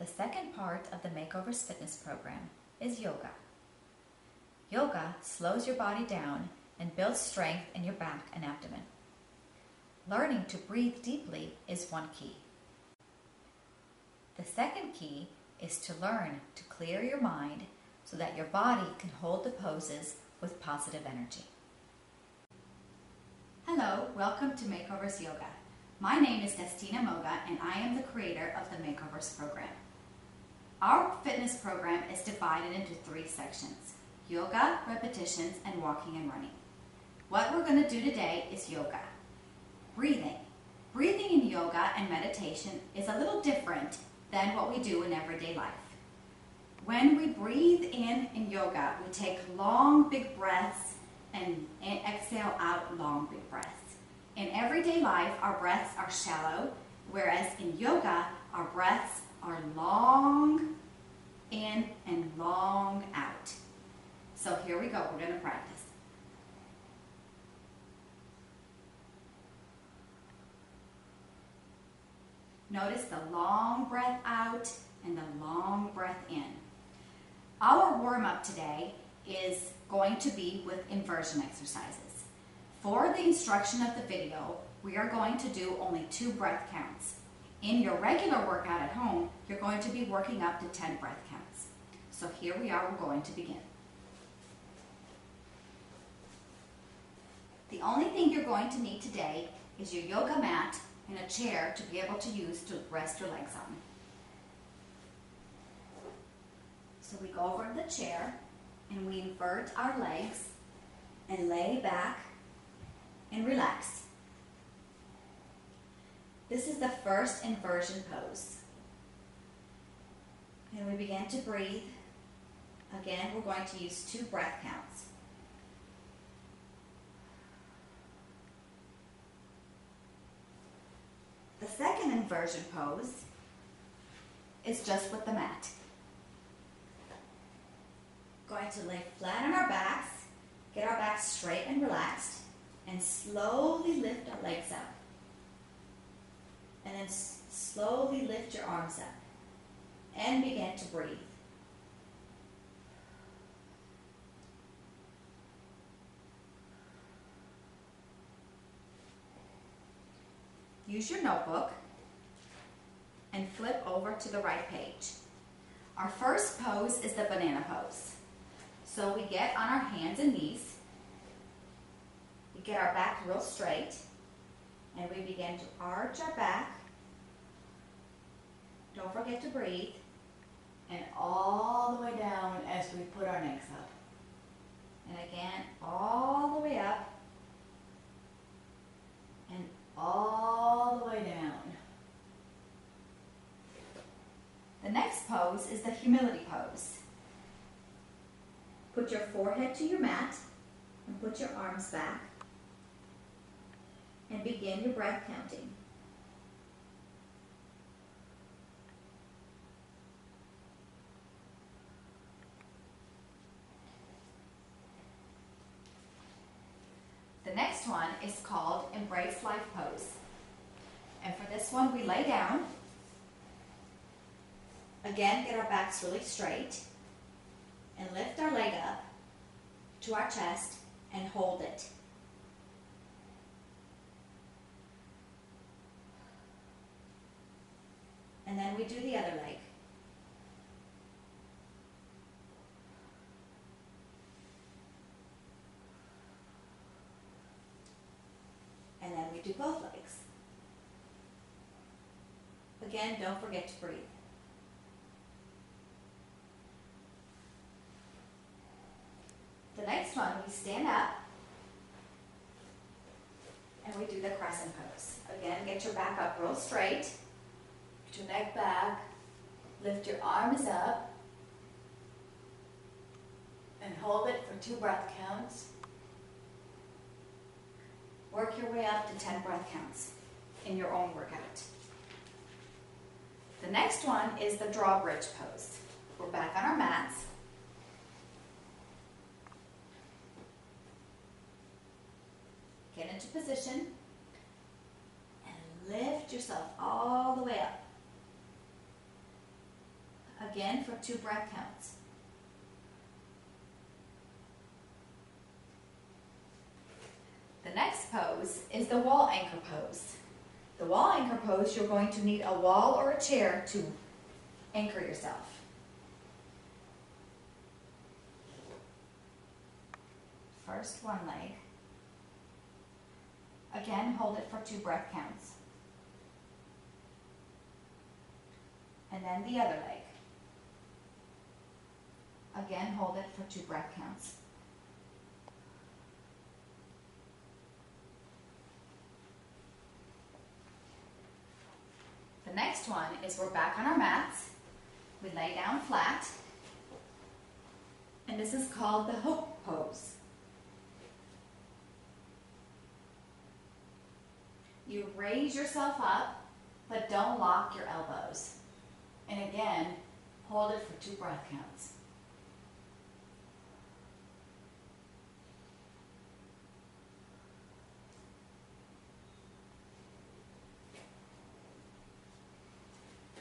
The second part of the Makeovers Fitness program is yoga. Yoga slows your body down and builds strength in your back and abdomen. Learning to breathe deeply is one key. The second key is to learn to clear your mind so that your body can hold the poses with positive energy. Hello, welcome to Makeovers Yoga. My name is Destina Moga and I am the creator of the Makeovers program. Our fitness program is divided into 3 sections: yoga, repetitions, and walking and running. What we're going to do today is yoga. Breathing. Breathing in yoga and meditation is a little different than what we do in everyday life. When we breathe in yoga, we take long, big breaths and exhale out long, big breaths. In everyday life, our breaths are shallow, whereas in yoga, our breaths are long in and long out. So here we go, we're going to practice. Notice the long breath out and the long breath in. Our warm-up today is going to be with inversion exercises. For the instruction of the video, we are going to do only 2 breath counts. In your regular workout at home, you're going to be working up to 10 breath counts. So here we are, we're going to begin. The only thing you're going to need today is your yoga mat and a chair to be able to use to rest your legs on. So we go over to the chair and we invert our legs and lay back and relax. This is the first inversion pose. And we begin to breathe. Again, we're going to use 2 breath counts. The second inversion pose is just with the mat. Going to lay flat on our backs, get our backs straight and relaxed, and slowly lift our legs up. And then slowly lift your arms up and begin to breathe. Use your notebook and flip over to the right page. Our first pose is the banana pose. So we get on our hands and knees, we get our back real straight, and we begin to arch our back. Don't forget to breathe, and all the way down as we put our necks up. And again, all the way up, and all the way down. The next pose is the humility pose. Put your forehead to your mat and put your arms back and begin your breath counting. The next one is called Embrace Life Pose. And for this one, we lay down. Again, get our backs really straight and lift our leg up to our chest and hold it. And then we do the other leg. And then we do both legs. Again, don't forget to breathe. The next one, we stand up and we do the crescent pose. Again, get your back up real straight, get your neck back, lift your arms up, and hold it for 2 breath counts. Work your way up to 10 breath counts in your own workout. The next one is the drawbridge pose. We're back on our mats. Get into position and lift yourself all the way up. again for 2 breath counts. The next pose is the wall anchor pose. The wall anchor pose, you're going to need a wall or a chair to anchor yourself. First one leg. Again, hold it for 2 breath counts. And then the other leg. Again, hold it for 2 breath counts. The next one is we're back on our mats. We lay down flat. And this is called the hook pose. You raise yourself up, but don't lock your elbows. And again, hold it for 2 breath counts.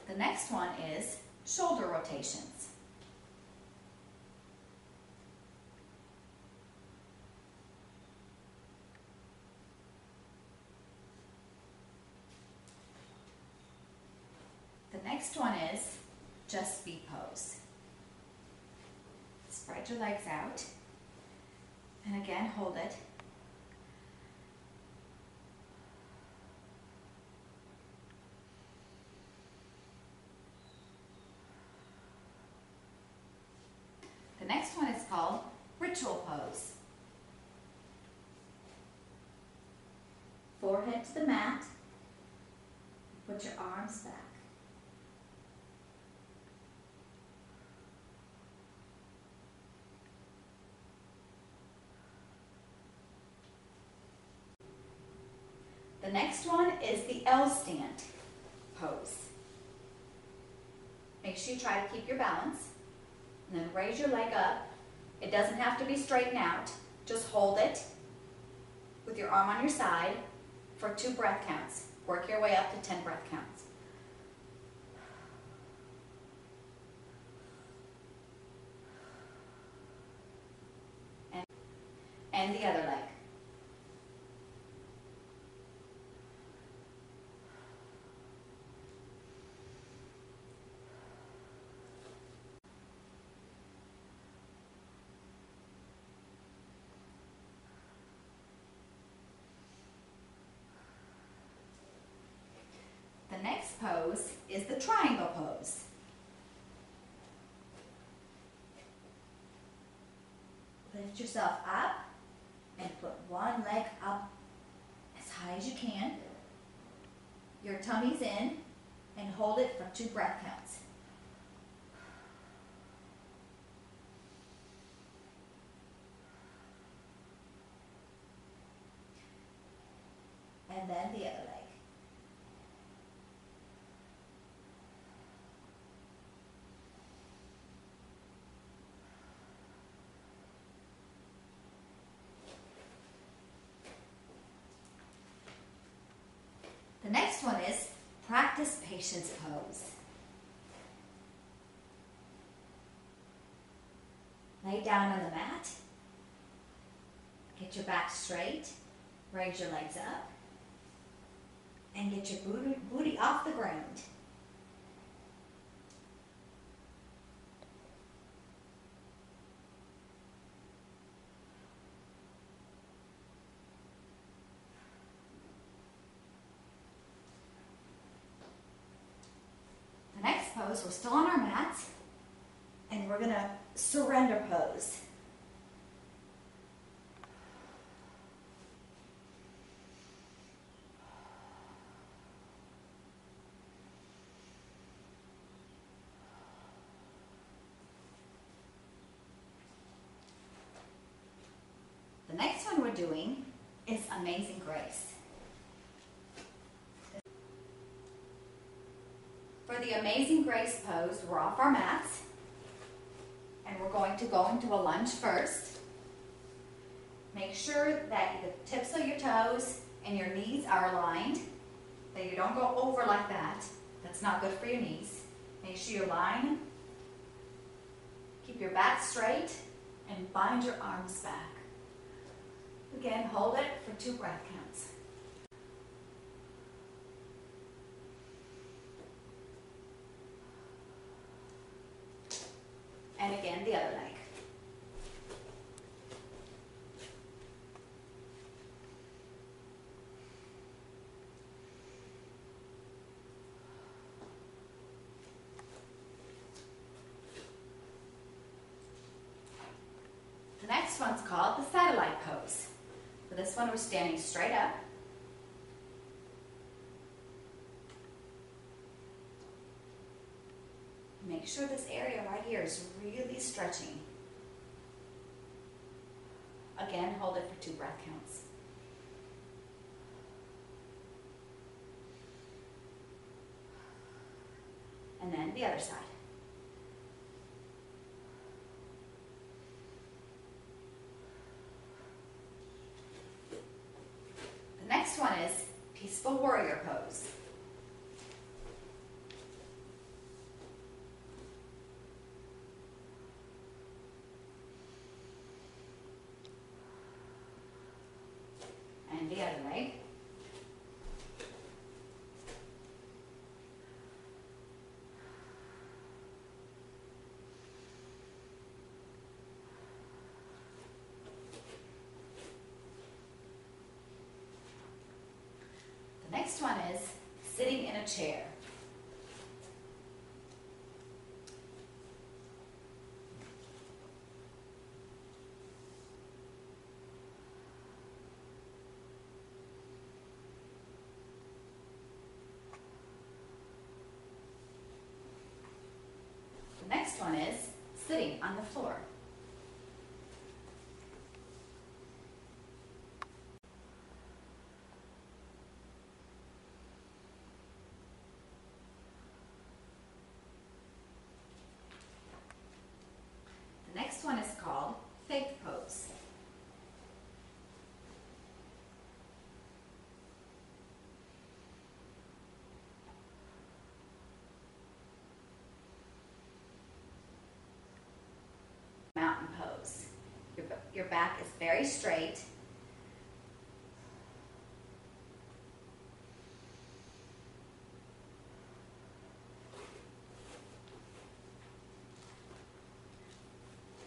The next one is shoulder rotations. The next one is just be pose. Spread your legs out, and again hold it. The next one is called ritual pose. Forehead to the mat. Put your arms back. The next one is the L stand pose. Make sure you try to keep your balance. And then raise your leg up. It doesn't have to be straightened out. Just hold it with your arm on your side for 2 breath counts. Work your way up to 10 breath counts. And the other leg. The next pose is the triangle pose. Lift yourself up and put one leg up as high as you can. Your tummy's in, and hold it for 2 breath counts. And then the other leg. The next one is practice patience pose. Lay down on the mat. Get your back straight. Raise your legs up. And get your booty off the ground. Pose. We're still on our mats, and we're going to surrender pose. The next one we're doing is Amazing Grace. For the Amazing Grace pose, we're off our mats, and we're going to go into a lunge first. Make sure that the tips of your toes and your knees are aligned, that you don't go over like that. That's not good for your knees. Make sure you line Keep your back straight and bind your arms back. Again, hold it for 2 breath counts. And again, the other leg. The next one's called the satellite pose. For this one, we're standing straight up. Make sure this area right here is really stretching. Again, hold it for 2 breath counts. And then the other side. The next one is peaceful warrior pose. And the other leg. The next one is sitting in a chair. The next one is sitting on the floor. The next one is called faith pose. Mountain pose. Your back is very straight.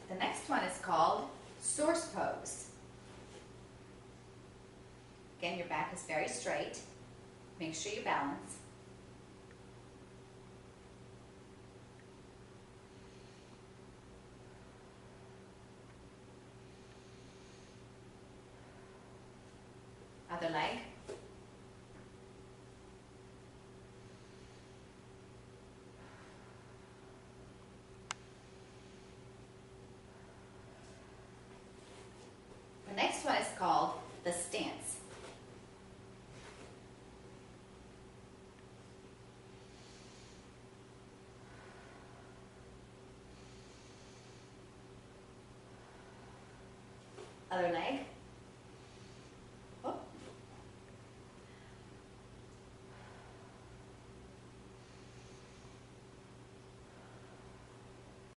The next one is called source pose. Again, your back is very straight. Make sure you balance. Other leg. The next one is called the stance. Other leg.